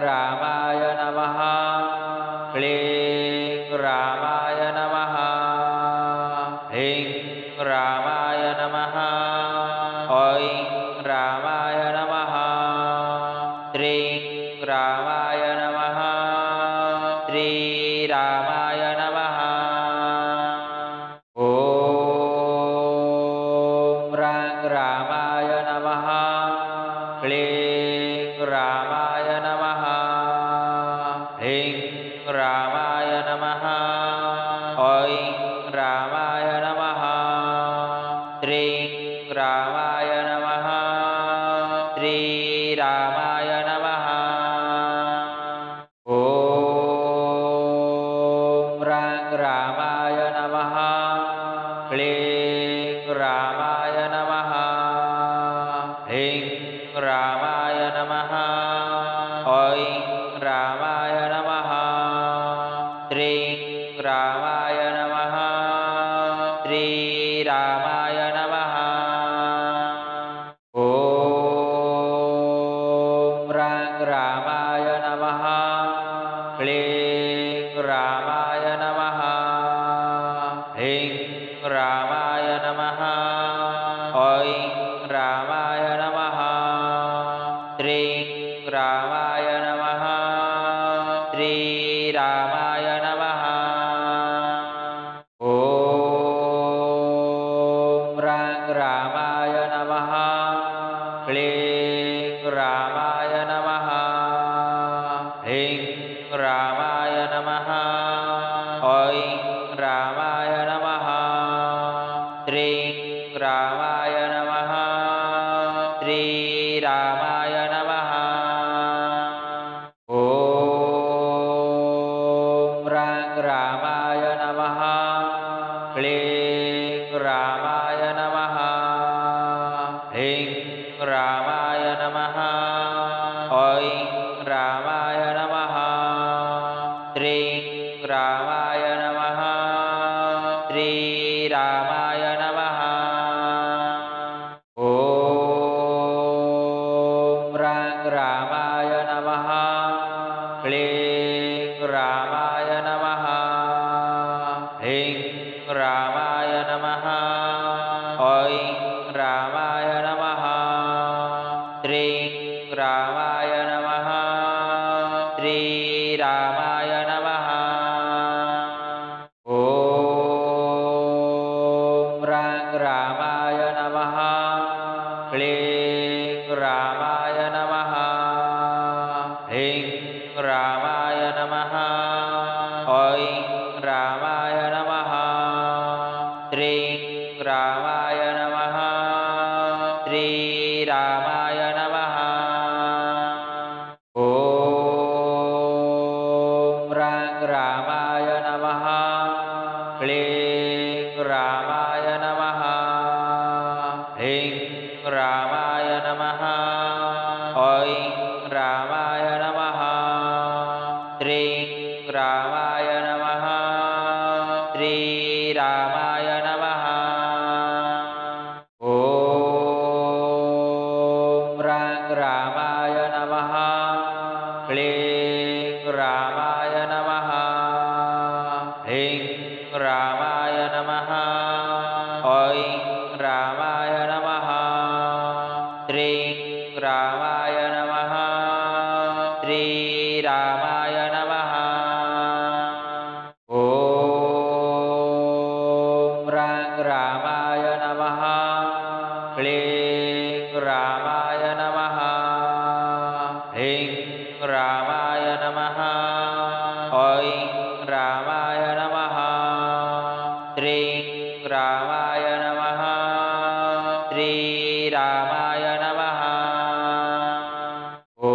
रामाय नमः क्लीं रामाय नमः ह्रीं रामाय नमः ऐं रामाय नमः श्रीं रामाय नमः श्रीरामाय नमः ॐ रामाय नमः क्लीं रामाय नमः ह्रीं रामाय नमः ऐं रामाय नमः श्रीं रामाय नमः श्रीरामाय नमः ॐ रामाय नमः क्लीं रामाय नमः ह्रीं रामाय नमः ऐं रामाय नमः श्रीं रामाय नमः श्रीरामाय नमः ॐ रामाय नमः क्लीं रामाय नमः ह्रीं रामाय नमः ऐं रामाय नमः श्रीं रामाय नमः श्रीरामाय नमः ॐ रामाय नमः क्लीं रामाय नमः ह्रीं रामाय नमः ऐं रामाय नमः श्रीं रामाय नमः श्रीरामाय नमः ॐ रामाय नमः क्लीं रामाय नमः ह्रीं रामाय नमः ऐं रामाय नमः श्रीं रामाय नमः श्रीरामाय नमः ॐ रामाय नमः क्लीं रामाय नमः ह्रीं रामाय नमः ऐं रामाय नमः श्रीं रामाय नमः श्रीरामाय नमः ॐ रामाय नमः क्लीं रामाय नमः ह्रीं रामाय नमः ऐं रामाय नमः श्रीं रामाय नमः श्रीरामाय नमः ॐ रामाय नमः क्लीं रामाय नमः ह्रीं रामाय नमः ऐं रामाय नमः श्रीं रामाय नमः श्रीरामाय नमः ॐ रामाय नमः क्लीं रामाय नमः ह्रीं रामाय नमः ऐं रामाय नमः श्रीं रामाय नमः श्रीरामाय नमः ॐ रामाय नमः क्लीं रामाय नमः ह्रीं रामाय नमः ऐं रामाय नमः श्रीं रामाय नमः श्रीरामाय नमः ॐ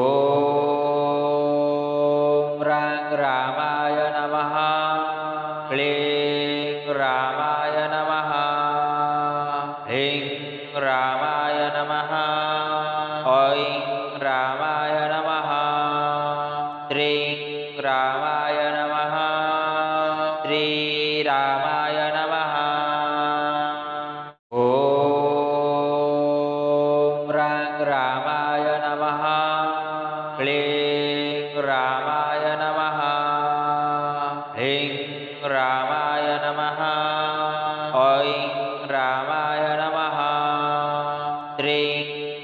रामाय नमः क्लीं रामाय नमः ह्रीं रामाय नमः ऐं रामाय नमः श्रीं रामाय नमः श्रीरामाय नमः ॐ रामाय नमः क्लीं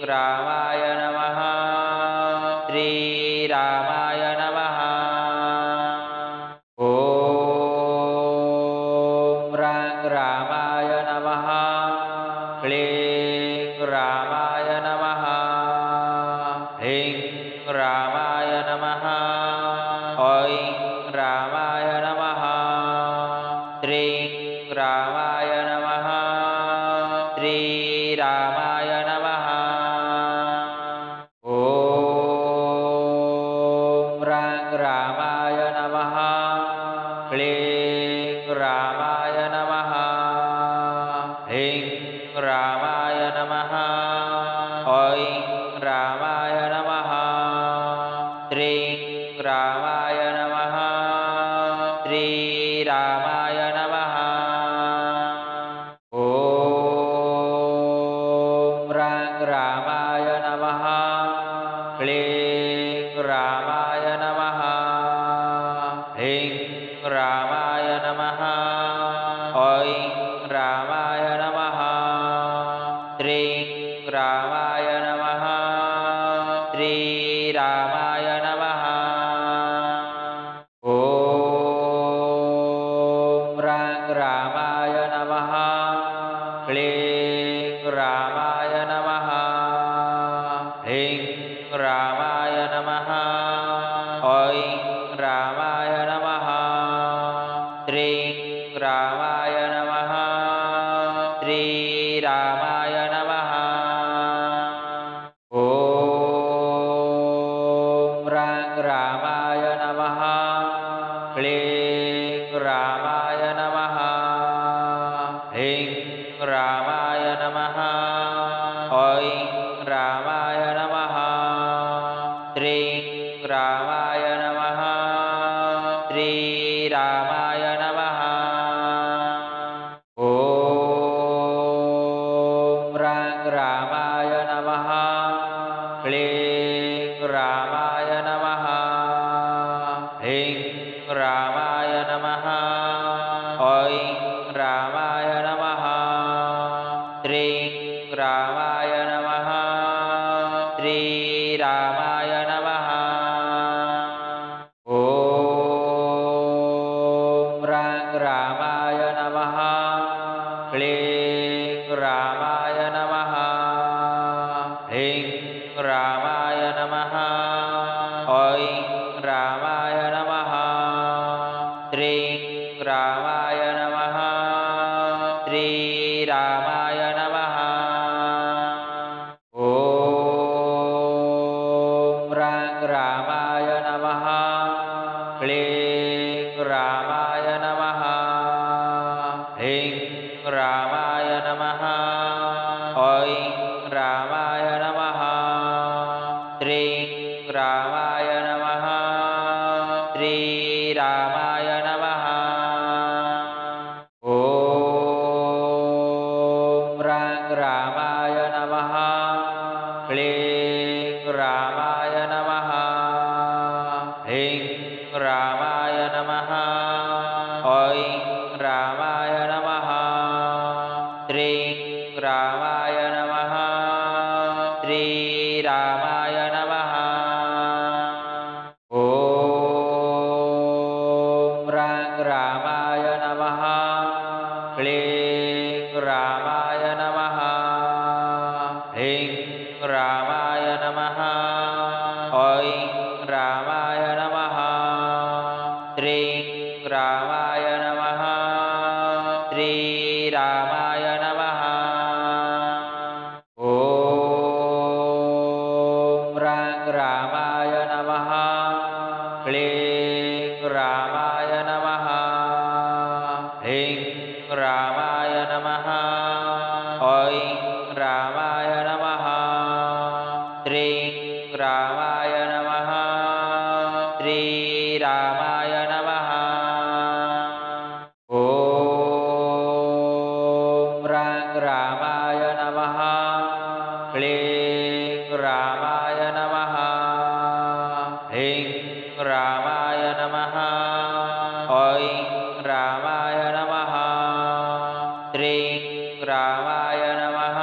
रामाय नमः श्रीरामाय नमः ॐ रां रामाय नमः क्लीं रामाय नमः ह्रीं रामाय नमः ऐं रामाय नमः श्रीं रामाय नमः श्रीरामाय नमः ॐ रां रामाय नमः क्लीं रामाय नमः ह्रीं रामाय नमः ऐं रामाय नमः श्रीं रामाय नमः श्रीरामाय नमः ॐ रां रामाय नमः क्लीं रामाय नमः ह्रीं रामाय नमः ऐं रामाय नमः श्रीं रामाय नमः श्रीरामाय नमः ॐ रां रामाय नमः क्लीं रामाय नमः ह्रीं रामाय नमः ऐं रामाय नमः श्रीं रामाय नमः श्रीरामाय नमः ॐ रां रामाय नमः क्लीं रामाय नमः ह्रीं रामाय नमः ऐं रामाय नमः श्रीं रामाय नमः श्रीरामाय नमः ॐ रां रामाय नमः क्लीं रामाय नमः ह्रीं रामाय नमः ऐं रामाय नमः श्रीं रामाय नमः श्रीरामाय नमः ॐ रां रामाय नमः क्लीं रामाय नमः ह्रीं रामाय नमः ऐं रामाय नमः श्रीं रामाय नमः श्रीरामाय नमः ॐ रां रामाय नमः क्लीं रामाय नमः ह्रीं रामाय नमः ऐं रामाय नमः श्रीं रामाय नमः श्रीरामाय नमः ॐ रां रामाय नमः क्लीं रामाय नमः ह्रीं रामाय नमः ऐं रामाय नमः श्रीं रामाय नमः श्रीरामाय नमः ॐ रां रामाय नमः क्लीं रामाय नमः ह्रीं रामाय नमः ऐं रामाय नमः श्रीं रामाय नमः श्रीरामाय नमः ॐ रां रामाय नमः क्लीं रामाय नमः ह्रीं रामाय नमः ऐं रामाय नमः श्रीं रामाय नमः श्रीरामाय नमः ॐ रां रामाय नमः क्लीं रामाय नमः ह्रीं रामाय नमः ऐं रामाय नमः श्रीं रामाय नमः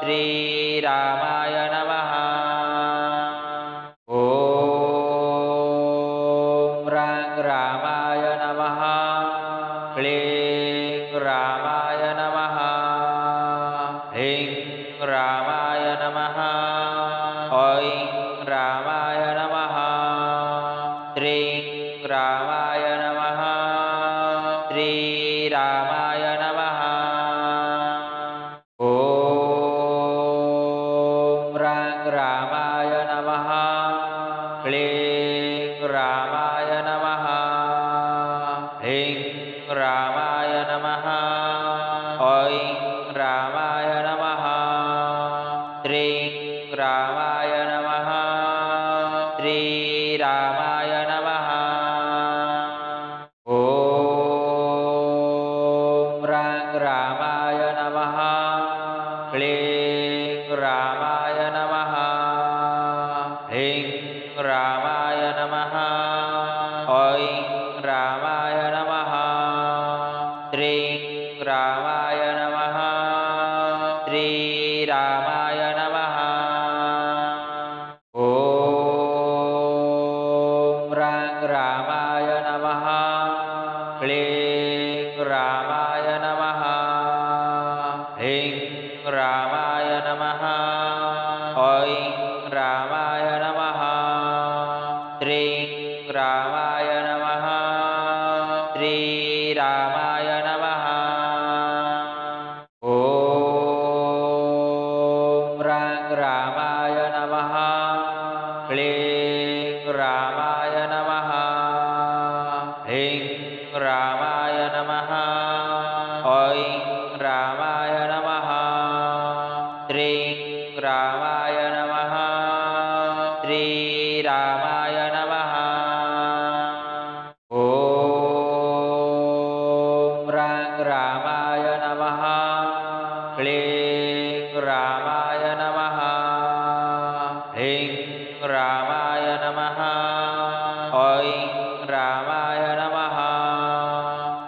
श्रीरामाय रामाय नमः। ॐ रामाय नमः। क्लीं रामाय नमः। ह्रीं रामाय नमः। ऐं रामाय नमः। श्रीं रामाय नमः। श्रीरामाय नमः। ॐ रामाय नमः। क्लीं रामाय नमः। ह्रीं रामाय नमः। ऐं रामाय नमः। श्रीं रामाय नमः। श्रीरामाय नमः। ॐ रामाय नमः। क्लीं रामाय नमः। ह्रीं रामाय नमः। ऐं रामाय नमः। श्रीं रामाय नमः। श्रीरामाय नमः। ॐ रामाय नमः। क्लीं रामाय नमः। ह्रीं रामाय नमः। ऐं रामाय नमः। श्रीं रामाय नमः। श्रीरामाय नमः। ॐ रामाय नमः। क्लीं रामाय नमः। ह्रीं रामाय नमः। ऐं रामाय नमः। श्रीं रामाय नमः। श्रीरामाय नमः। ॐ रामाय नमः। क्लीं रामाय नमः। ह्रीं रामाय नमः। ऐं रामाय नमः।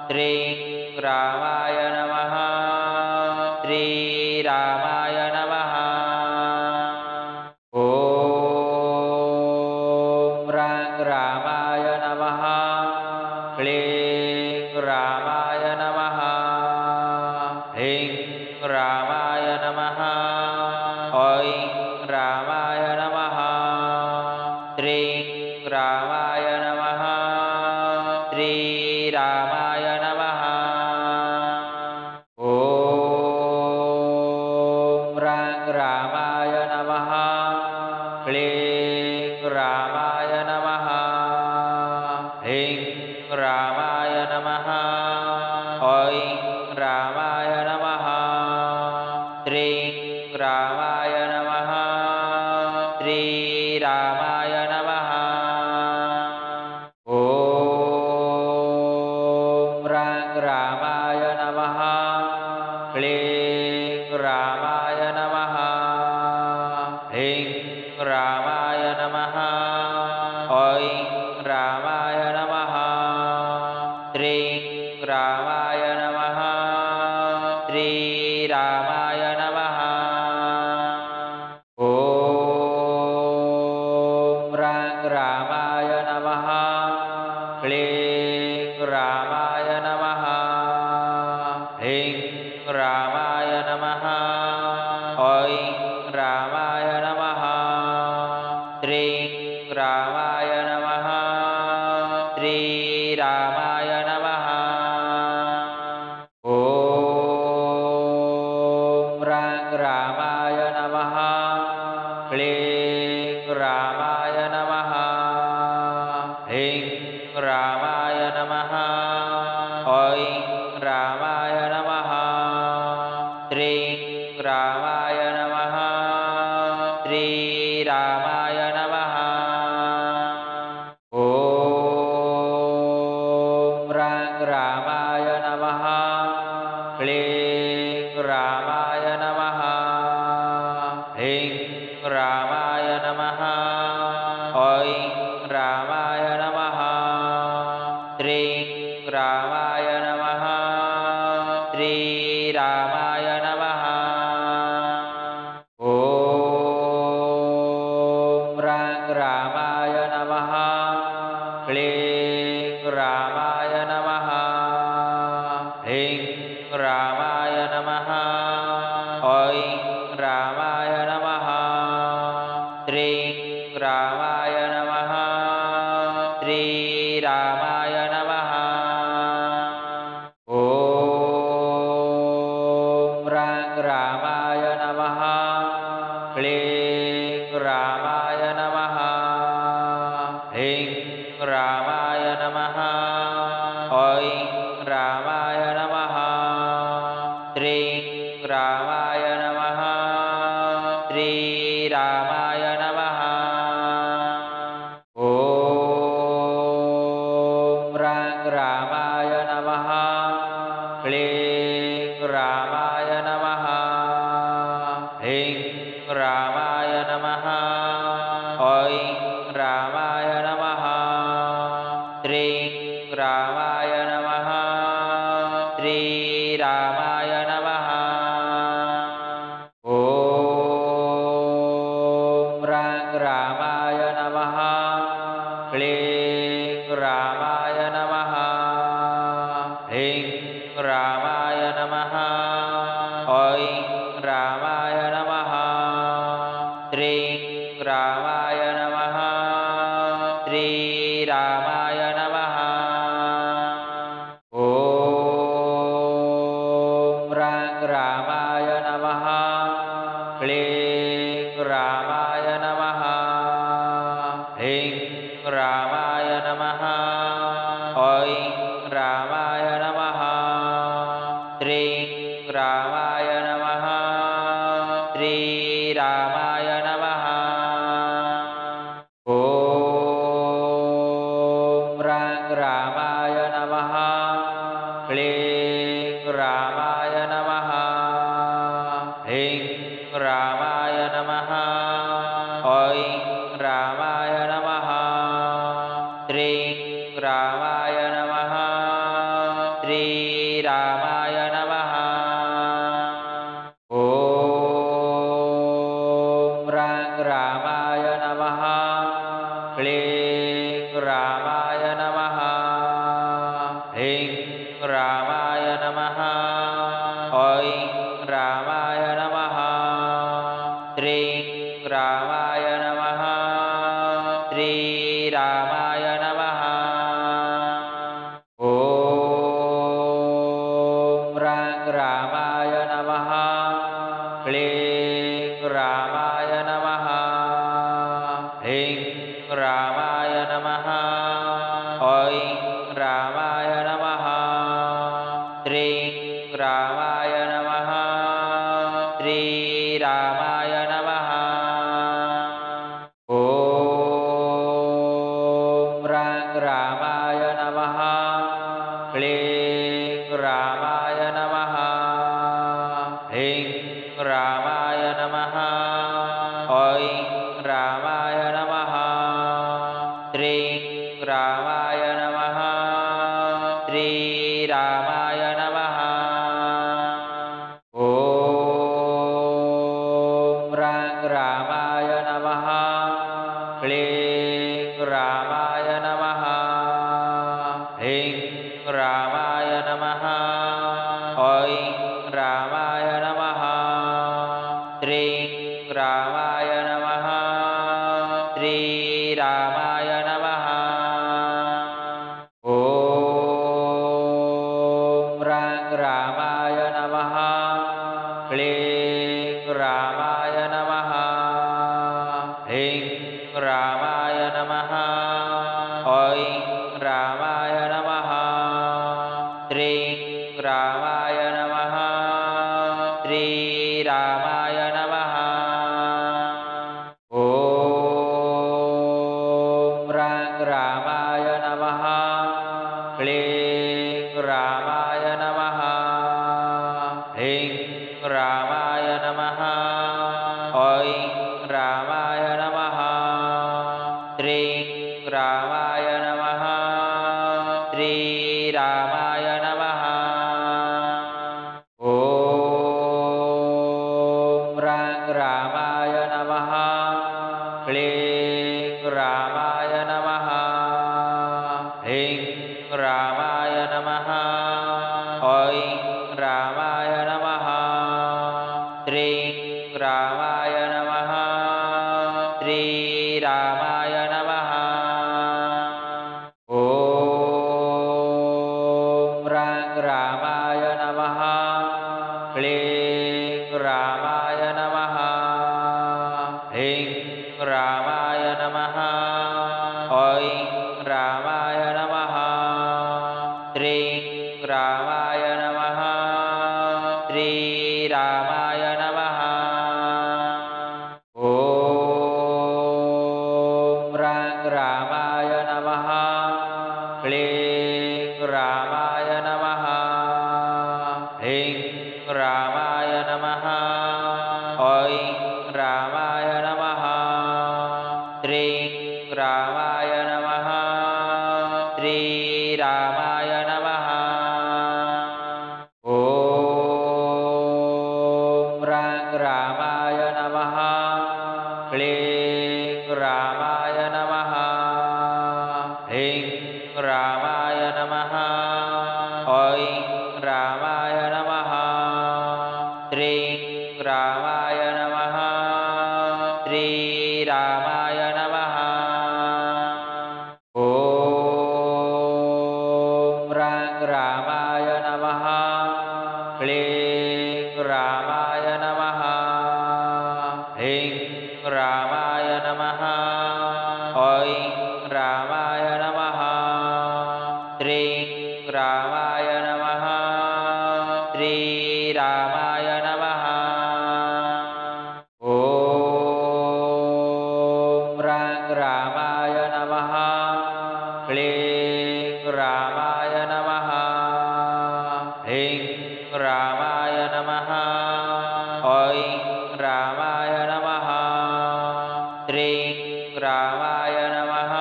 श्रीं रामाय नमः। श्रीरामाय नमः। ॐ रामाय नमः। क्लीं रामाय नमः। ह्रीं रामाय नमः। ऐं रामाय नमः। श्रीं रामाय नमः। श्रीरामाय नमः। ॐ रामाय नमः। क्लीं रामाय नमः। ह्रीं रामाय नमः। ऐं रामाय नमः। श्रीं रामाय नमः। श्रीरामाय नमः। ॐ रामाय नमः। क्लीं रामाय नमः। ह्रीं रामाय नमः। ऐं रामाय नमः। श्रीं रामाय नमः। श्रीरामाय नमः। ॐ रामाय नमः। क्लीं रामाय नमः। ह्रीं रामाय नमः। ऐं रामाय नमः। श्रीं रामाय नमः। श्रीरामाय नमः। ॐ रामाय नमः। क्लीं रामाय नमः। ह्रीं रामाय नमः। ऐं रामाय नमः। श्रीं रामाय नमः। श्रीरामाय नमः। ॐ रामाय नमः। क्लीं रामाय नमः। ह्रीं रामाय नमः। ऐं रामाय नमः। श्रीं रामाय नमः। श्रीरामाय नमः। ॐ रामाय नमः। क्लीं रामाय नमः। ह्रीं रामाय नमः। ऐं रामाय नमः। श्रीं रामाय नमः। श्रीरामाय नमः। ॐ रामाय नमः। क्लीं रामाय नमः। ह्रीं रामाय नमः। ऐं रामाय नमः। श्रीं रामाय नमः। श्रीरामाय नमः। ॐ रामाय नमः। क्लीं रामाय नमः। ह्रीं रामाय नमः। ऐं रामाय नमः। श्रीं रामाय नमः। श्रीरामाय नमः। ॐ रामाय नमः। क्लीं रामाय नमः। ह्रीं रामाय नमः। ऐं रामाय नमः। श्रीं रामाय नमः। श्रीरामाय नमः। ॐ रामाय नमः। क्लीं रामाय नमः। ह्रीं रामाय नमः। ऐं रामाय नमः। श्रीं रामाय नमः। श्रीरामाय नमः। ॐ रामाय नमः। क्लीं रामाय नमः। ह्रीं रामाय नमः। ऐं रामाय नमः। श्रीं रामाय नमः। श्रीरामाय नमः। ॐ रामाय नमः। क्लीं रामाय नमः। ह्रीं रामाय नमः। ऐं रामाय नमः। श्रीं रामाय नमः। श्रीरामाय नमः। ॐ रामाय नमः। क्लीं रामाय नमः। ह्रीं रामाय नमः। ऐं रामाय नमः। श्रीं रामाय नमः। श्रीरामाय नमः। ॐ रामाय नमः। क्लीं रामाय नमः। ह्रीं रामाय नमः। ऐं रामाय नमः। श्रीं रामाय नमः। श्रीरामाय नमः। ॐ रामाय नमः। क्लीं रामाय नमः। ह्रीं रामाय नमः। ऐं रामाय नमः। श्रीं रामाय नमः। श्रीरामाय नमः। ॐ रामाय नमः। क्लीं रामाय नमः। ह्रीं रामाय नमः। ऐं रामाय नमः। श्रीं रामाय नमः। श्रीरामाय नमः। ॐ रामाय नमः। क्लीं रामाय नमः। ह्रीं रामाय नमः। ऐं रामाय नमः। श्रीं रामाय नमः। श्रीरामाय नमः। ॐ रामाय नमः। क्लीं श्रीरामाय नमः। ॐ रं रामाय नमः। क्लीं रामाय नमः। ह्रीं रामाय नमः। ऐं रामाय नमः। श्रीं रामाय नमः। श्रीरामाय नमः। ॐ रं रामाय नमः। क्लीं रामाय नमः। ह्रीं रामाय नमः। ऐं रामाय नमः। श्रीं रामाय नमः। श्रीरामाय नमः। ॐ रं रामाय नमः। क्लीं रामाय नमः। ह्रीं रामाय नमः। ऐं रामाय नमः। श्रीं रामाय नमः। श्रीरामाय नमः। ॐ रं रामाय नमः। क्लीं रामाय नमः। ह्रीं रामाय नमः। ऐं रामाय नमः। श्रीं रामाय नमः। श्रीरामाय नमः। ॐ रं रामाय नमः। क्लीं रामाय नमः। ह्रीं रामाय नमः। ऐं रामाय नमः। श्रीं रामाय नमः।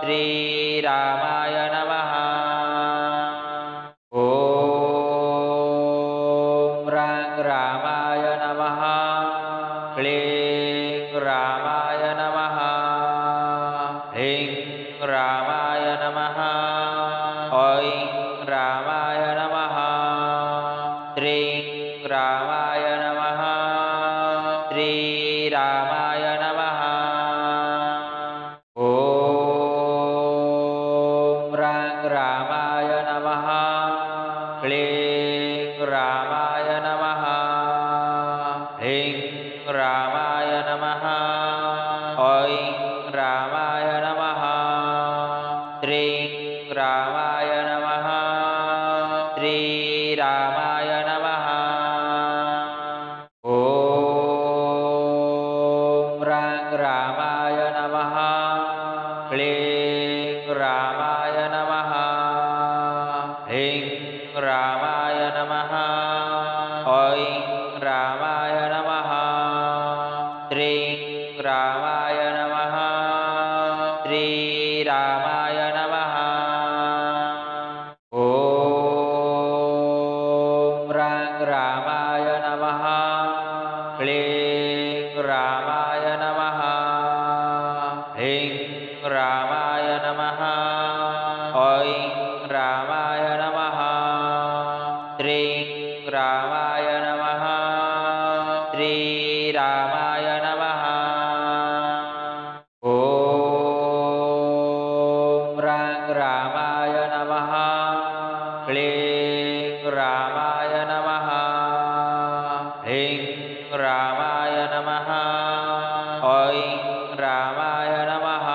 श्रीरामाय नमः। ॐ रं रामाय नमः। क्लीं रामाय नमः। ह्रीं रामाय नमः। ऐं रामाय नमः। श्रीं रामाय नमः। श्रीरामाय नमः। ॐ रं रामाय नमः। क्लीं रामाय नमः। ह्रीं रामाय नमः। ऐं रामाय नमः। श्रीं रामाय नमः। श्रीरामाय नमः। ॐ रं रामाय नमः। क्लीं रामाय नमः। ह्रीं रामाय नमः। ऐं रामाय नमः। श्रीं रामाय नमः। श्रीरामाय नमः। ॐ रं रामाय नमः। क्लीं रामाय नमः। ह्रीं रामाय नमः। ऐं रामाय नमः। श्रीं रामाय नमः। श्रीरामाय नमः। ॐ रं रामाय नमः। क्लीं रामाय नमः। ह्रीं रामाय नमः। ऐं रामाय नमः।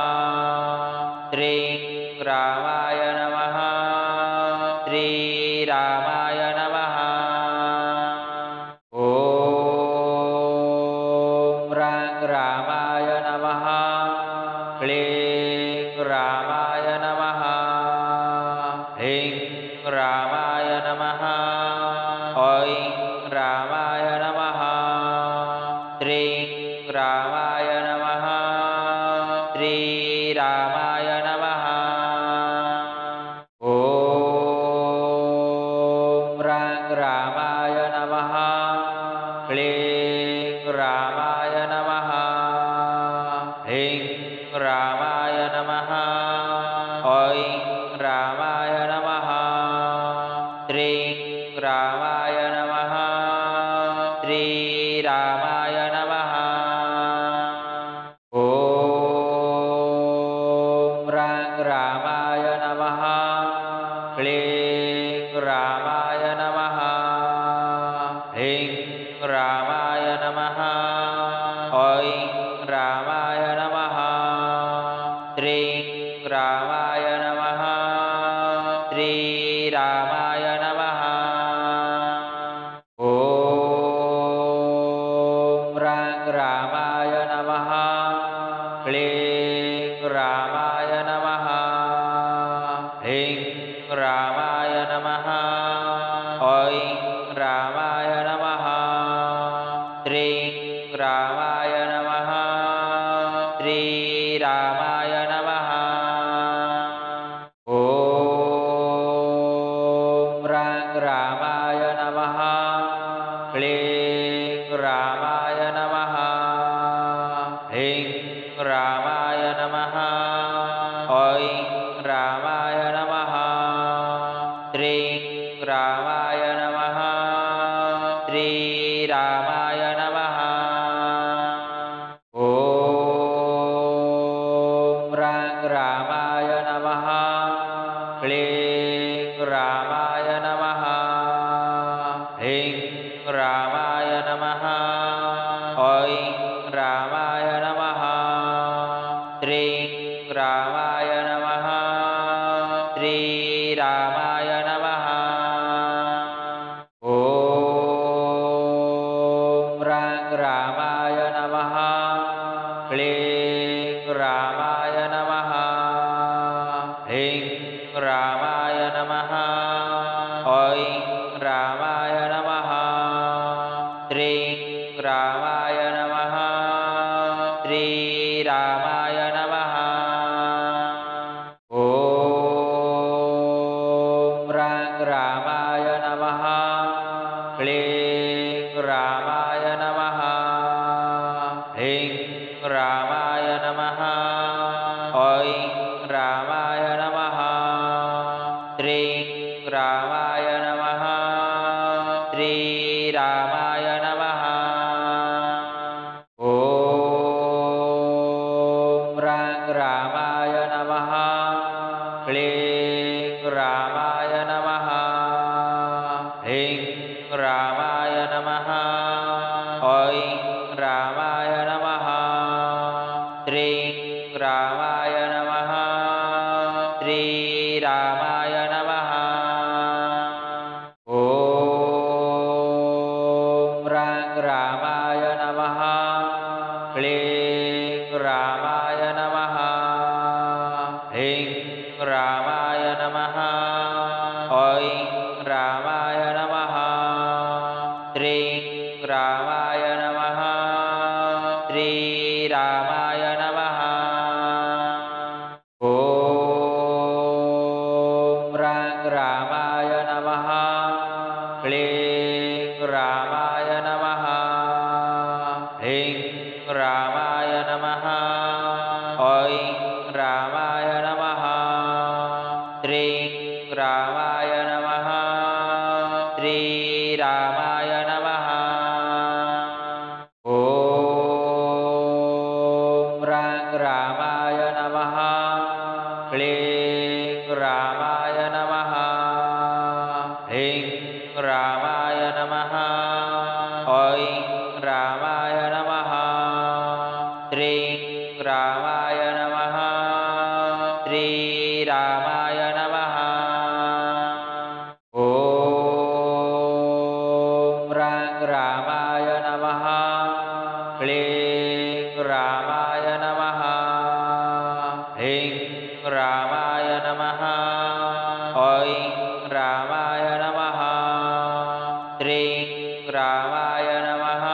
श्रीं रामाय नमः। श्रीरामाय नमः। ॐ रं रामाय नमः। क्लीं रामाय नमः। ह्रीं रामाय नमः। ऐं रामाय नमः। श्रीं रामाय नमः। श्रीरामाय नमः। ॐ रं रामाय नमः। क्लीं रामाय नमः। ह्रीं रामाय नमः। ऐं रामाय नमः। श्रीं रामाय नमः। श्रीरामाय नमः। ॐ रामाय नमः श्रीं रामाय नमः श्रीरामाय नमः ॐ रां रामाय नमः क्लीं रामाय नमः ह्रीं रामाय नमः ऐं रामाय नमः श्रीं रामाय नमः श्रीरामाय नमः ॐ रां रामाय नमः क्लीं रामाय नमः ह्रीं रामाय नमः ऐं रामाय नमः श्रीं रामाय नमः श्रीरामाय नमः ॐ रां रामाय नमः क्लीं रामाय नमः ह्रीं रामाय नमः ऐं रामाय नमः श्रीं रामाय नमः श्रीरामाय नमः ॐ रां रामाय नमः क्लीं रामाय नमः ह्रीं रामाय नमः ऐं रामाय नमः श्रीं रामाय नमः श्रीरामाय नमः ॐ रां रामाय नमः क्लीं रामाय नमः ह्रीं रामाय नमः ऐं रामाय नमः श्रीं रामाय नमः श्रीरामाय नमः ॐ रां रामाय नमः क्लीं रामाय नमः ह्रीं रामाय नमः ऐं रामाय नमः श्रीं रामाय नमः श्रीरामाय नमः ॐ रां रामाय नमः क्लीं रामाय नमः ह्रीं रामाय नमः ऐं रामाय नमः श्रीं रामाय नमः श्रीरामाय नमः ॐ रां रामाय नमः क्लीं रामाय नमः ह्रीं रामाय नमः ऐं रामाय नमः श्रीं रामाय नमः श्रीरामाय नमः ॐ रां रामाय नमः क्लीं रामाय नमः ह्रीं रामाय नमः ऐं रामाय नमः श्रीं रामाय नमः श्रीरामाय नमः ॐ रां रामाय नमः क्लीं रामाय नमः ह्रीं रामाय नमः ऐं रामाय नमः श्रीं रामाय नमः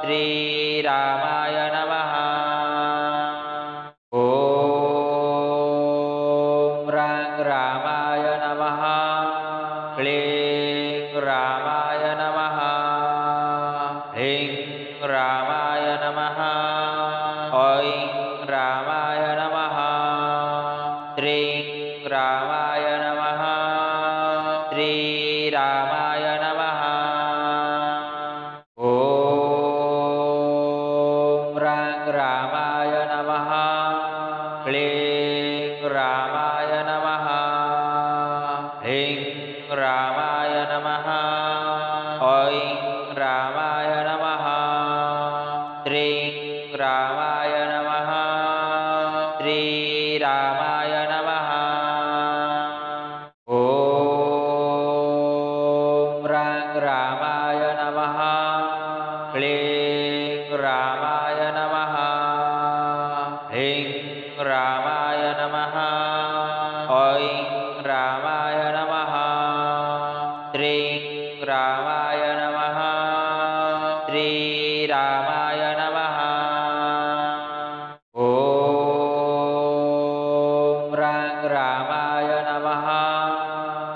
श्रीरामाय नमः ॐ रां रामाय नमः क्लीं रामाय नमः ह्रीं रामाय नमः ऐं रामाय नमः श्रीं रामाय नमः श्रीरामाय नमः ॐ रां रामाय नमः क्लीं रामाय नमः ह्रीं रामाय नमः ऐं रामाय नमः श्रीं रामाय नमः श्रीरामाय नमः ॐ रां रामाय नमः क्लीं रामाय नमः ह्रीं रामाय नमः ऐं रामाय नमः श्रीं रामाय नमः श्रीरामाय नमः ॐ रां रामाय नमः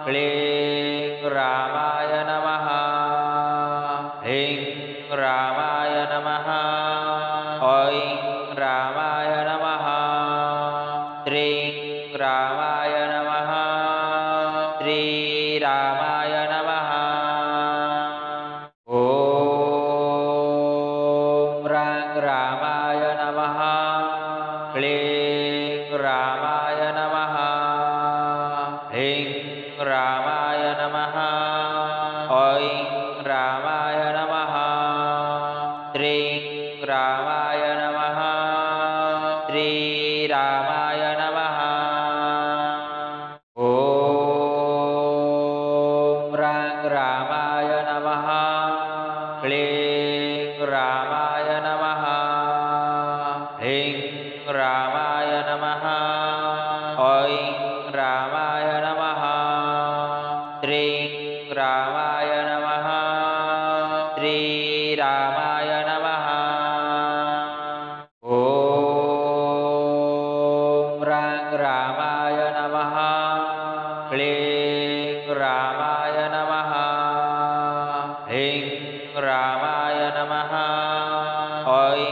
क्लीं रामाय नमः ह्रीं रामाय नमः ऐं रामाय नमः श्रीं रामाय नमः श्रीरामाय नमः ॐ रां रामाय नमः क्लीं रामाय नमः ह्रीं रामाय नमः ऐं रामाय नमः श्रीं रामाय नमः श्रीरामाय नमः ॐ रां रामाय नमः क्लीं रामाय नमः ह्रीं रामाय नमः ऐं रामाय नमः श्रीं रामाय नमः श्रीरामाय नमः ॐ रां रामाय नमः क्लीं रामाय नमः ह्रीं रामाय नमः ऐं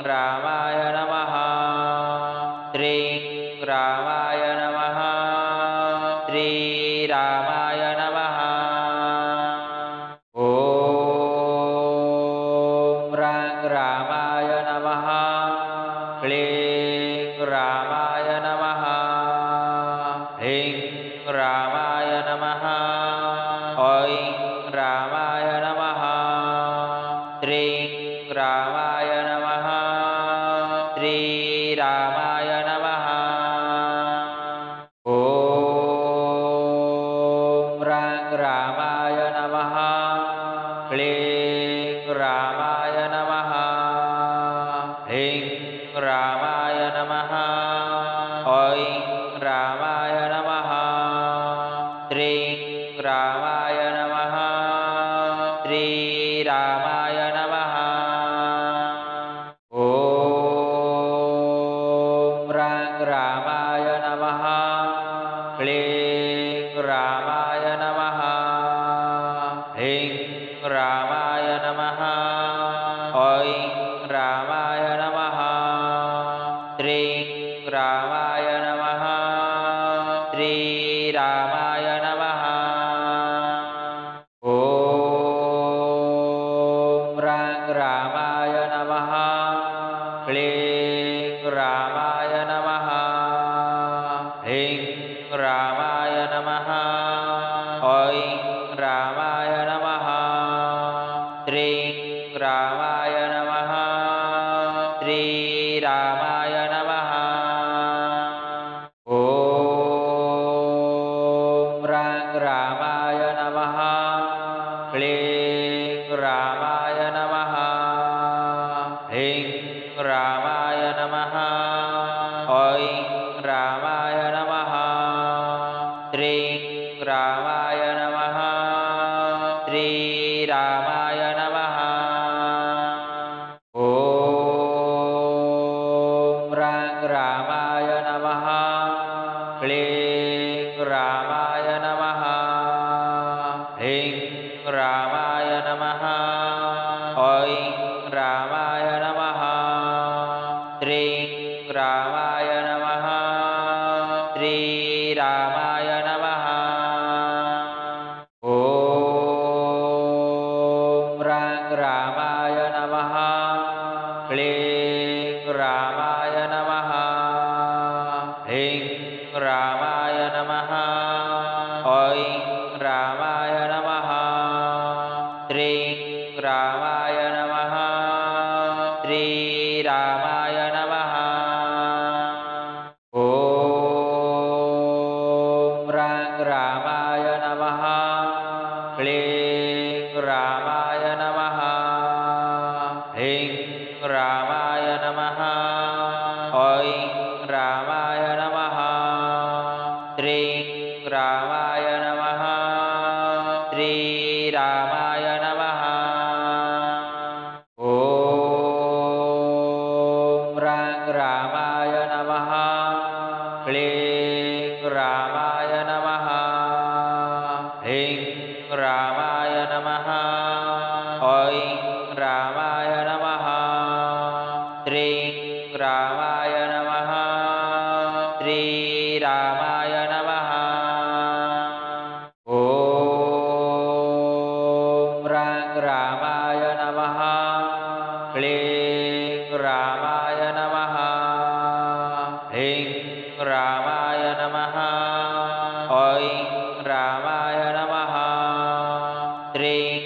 रामाय नमः श्रीं रामाय नमः श्रीरामाय नमः ॐ रां रामाय नमः क्लीं रामाय नमः ह्रीं रामाय नमः ऐं रामाय नमः श्रीं रामाय नमः श्रीरामाय नमः ॐ रां रामाय नमः क्लीं रामाय नमः ह्रीं रामाय नमः ऐं रामाय नमः श्रीं रामाय नमः श्रीरामाय नमः ॐ रां रामाय नमः क्लीं रामाय नमः ह्रीं रामाय नमः ऐं रामाय नमः श्रीं रामाय नमः श्रीरामाय नमः ॐ रां रामाय नमः क्लीं रामाय नमः ह्रीं रामाय नमः ऐं रामाय नमः श्रीं रामाय नमः श्रीरामाय नमः ॐ रां रामाय नमः क्लीं रामाय नमः ह्रीं रामाय नमः ऐं रामाय नमः श्रीं रामाय नमः श्रीरामाय नमः ॐ रां रामाय नमः क्लीं रामाय नमः ह्रीं रामाय नमः ऐं रामाय नमः श्रीं रामाय नमः श्रीरामाय नमः ॐ रां रामाय नमः क्लीं रामाय नमः ह्रीं रामाय नमः ऐं रामाय नमः श्रीं रामाय नमः श्रीरामाय रामाय नमः। ॐ रां रामाय नमः। क्लीं रामाय नमः। ह्रीं रामाय नमः। ऐं रामाय नमः। श्रीं रामाय नमः। श्रीरामाय नमः। ॐ रां रामाय नमः। क्लीं रामाय नमः। ह्रीं रामाय नमः। ऐं रामाय नमः। श्रीं रामाय नमः। श्रीरामाय नमः। ॐ रां रामाय नमः। क्लीं रामाय नमः। ह्रीं रामाय नमः। ऐं रामाय नमः। श्रीं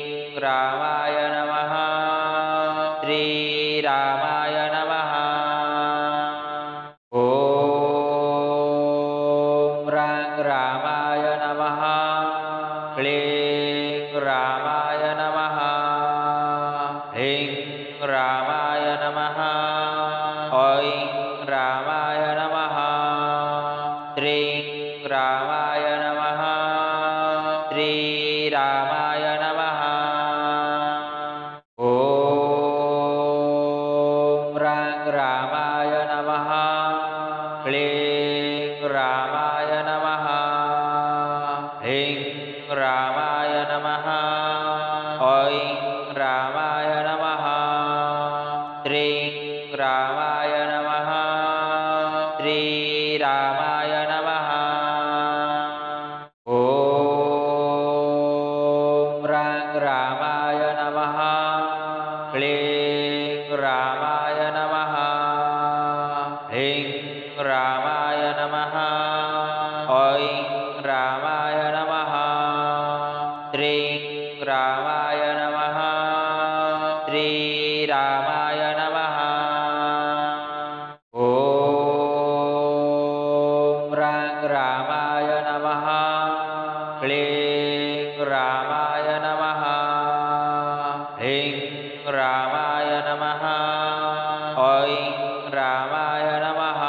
रामाय नमः। श्रीरामाय नमः। ॐ रां रामाय नमः। क्लीं रामाय नमः। ह्रीं रामाय नमः। ऐं रामाय नमः। श्रीं रामाय नमः। श्रीरामाय नमः। ॐ रां रामाय नमः। क्लीं रामाय नमः। ह्रीं रामाय नमः। ऐं रामाय नमः। श्रीं रामाय नमः। श्रीरामाय नमः। ॐ रां रामाय नमः। क्लीं रामाय नमः। ह्रीं रामाय नमः। ऐं रामाय नमः। श्रीं रामाय नमः। श्रीरामाय नमः। ॐ रां रामाय नमः। क्लीं रामाय नमः। ह्रीं रामाय नमः। ऐं रामाय नमः।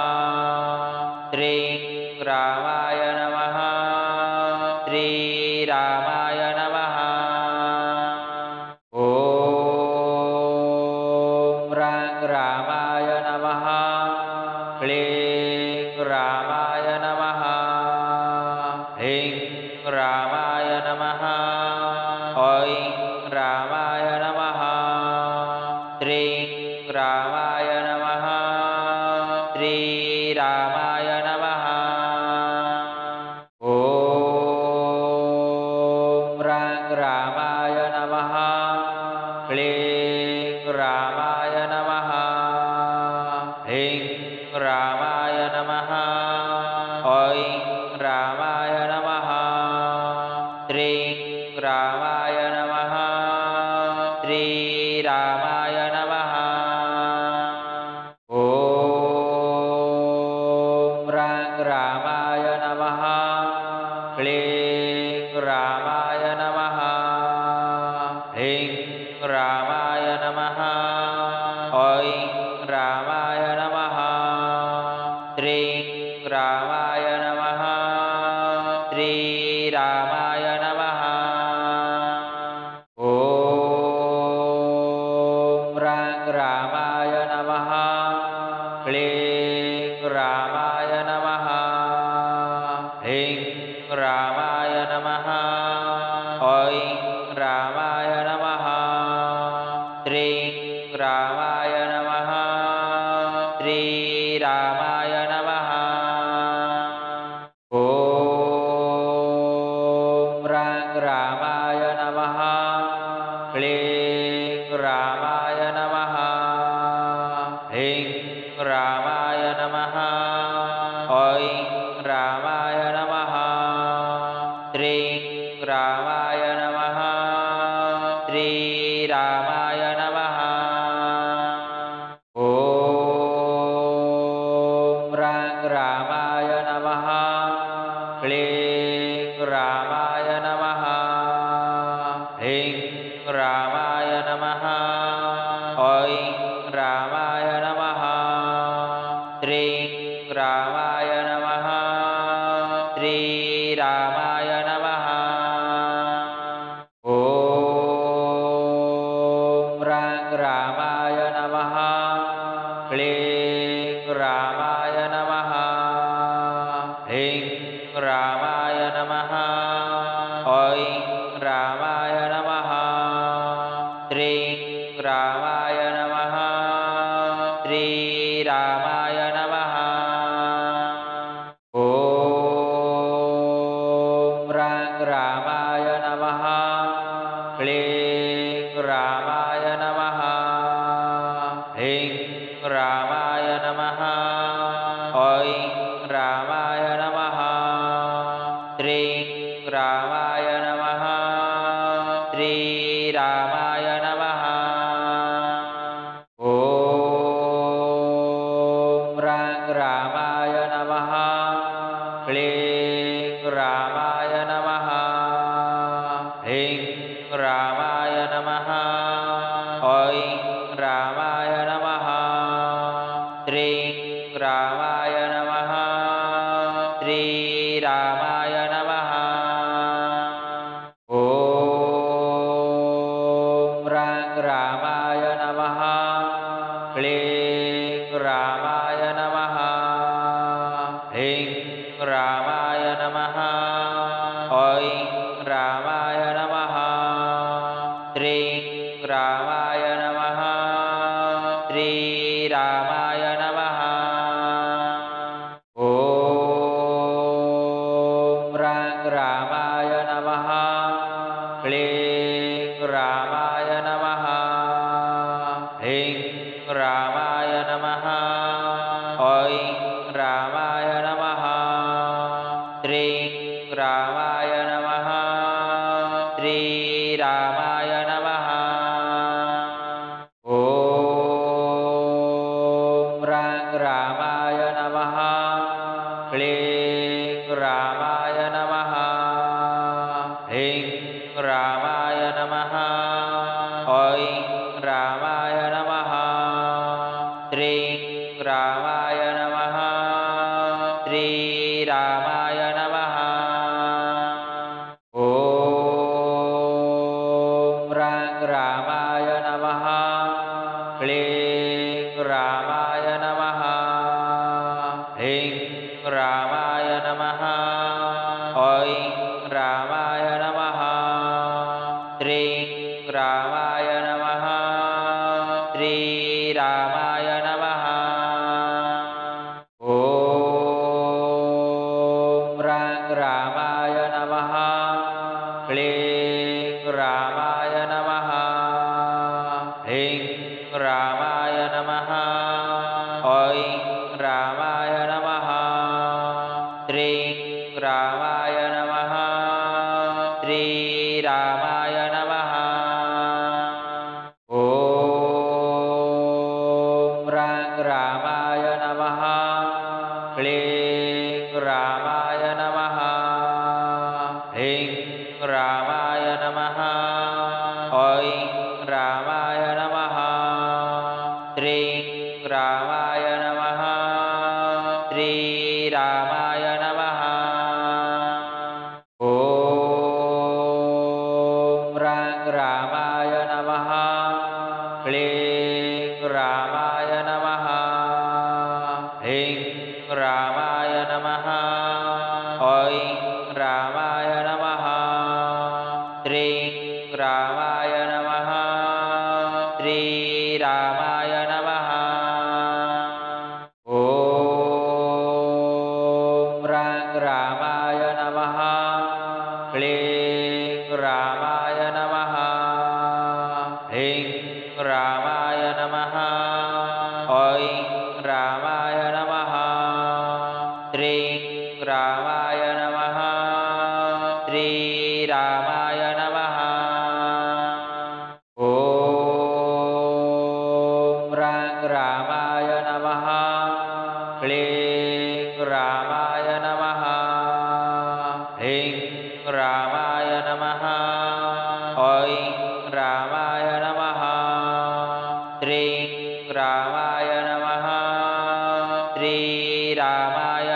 श्रीं रामाय नमः। श्रीरामाय नमः। ॐ रां रामाय नमः। क्लीं रामाय नमः। ह्रीं रामाय नमः। ऐं रामाय नमः। श्रीं रामाय नमः। श्रीरामाय नमः। ॐ रां रामाय नमः। क्लीं रामाय नमः। ह्रीं रामाय नमः। ऐं रामाय नमः। श्रीं रामाय नमः। श्रीरामाय नमः। ॐ रां रामाय नमः। क्लीं रामाय नमः। ह्रीं रामाय नमः। ऐं रामाय नमः। श्रीं रामाय नमः। श्रीरामाय नमः। ॐ रां रामाय नमः। क्लीं रामाय नमः। ह्रीं रामाय नमः। ऐं रामाय नमः। श्रीं रामाय नमः। श्रीरामाय नमः। ॐ रां रामाय नमः। क्लीं रामाय नमः। ह्रीं रामाय नमः। ऐं रामाय नमः। श्रीं रामाय नमः। श्रीरामाय नमः। ॐ श्रीं रामाय नमः श्रीरामाय नमः ॐ रां रामाय नमः क्लीं रामाय नमः ह्रीं रामाय नमः ऐं रामाय नमः श्रीं रामाय नमः श्रीरामाय नमः ॐ रां रामाय नमः क्लीं रामाय नमः ह्रीं रामाय नमः ऐं रामाय नमः श्रीं रामाय नमः श्रीरामाय नमः ॐ रां रामाय नमः क्लीं रामाय नमः ह्रीं रामाय नमः ऐं रामाय नमः श्रीं रामाय नमः श्रीरामाय नमः ॐ रां रामाय नमः क्लीं रामाय नमः ह्रीं रामाय नमः ऐं रामाय नमः श्रीं रामाय नमः श्रीरामाय नमः ॐ रां रामाय नमः क्लीं रामाय नमः ह्रीं रामाय नमः ऐं रामाय नमः श्रीं रामाय नमः श्रीरामाय नमः ॐ रां रामाय नमः क्लीं रामाय नमः ह्रीं रामाय नमः ऐं रामाय नमः श्रीं रामाय नमः श्रीरामाय नमः ॐ रां रामाय नमः क्लीं रामाय नमः ह्रीं रामाय नमः ऐं रामाय नमः श्रीं रामाय नमः श्रीरामाय नमः ॐ रां रामाय नमः क्लीं रामाय नमः ह्रीं रामाय नमः ऐं रामाय नमः श्रीं रामाय नमः श्रीरामाय नमः ॐ रां रामाय नमः क्लीं रामाय नमः ह्रीं रामाय नमः ऐं रामाय नमः श्रीं रामाय नमः श्रीरामाय नमः ॐ रां रामाय नमः क्लीं रामाय नमः ह्रीं रामाय नमः ऐं रामाय नमः श्रीं रामाय नमः श्रीरामाय नमः ॐ रां रामाय नमः क्लीं रामाय नमः ह्रीं रामाय नमः ऐं रामाय नमः श्रीं रामाय नमः श्रीरामाय नमः ॐ रां रामाय नमः क्लीं रामाय नमः ह्रीं रामाय नमः ऐं रामाय नमः श्रीं रामाय नमः श्रीरामाय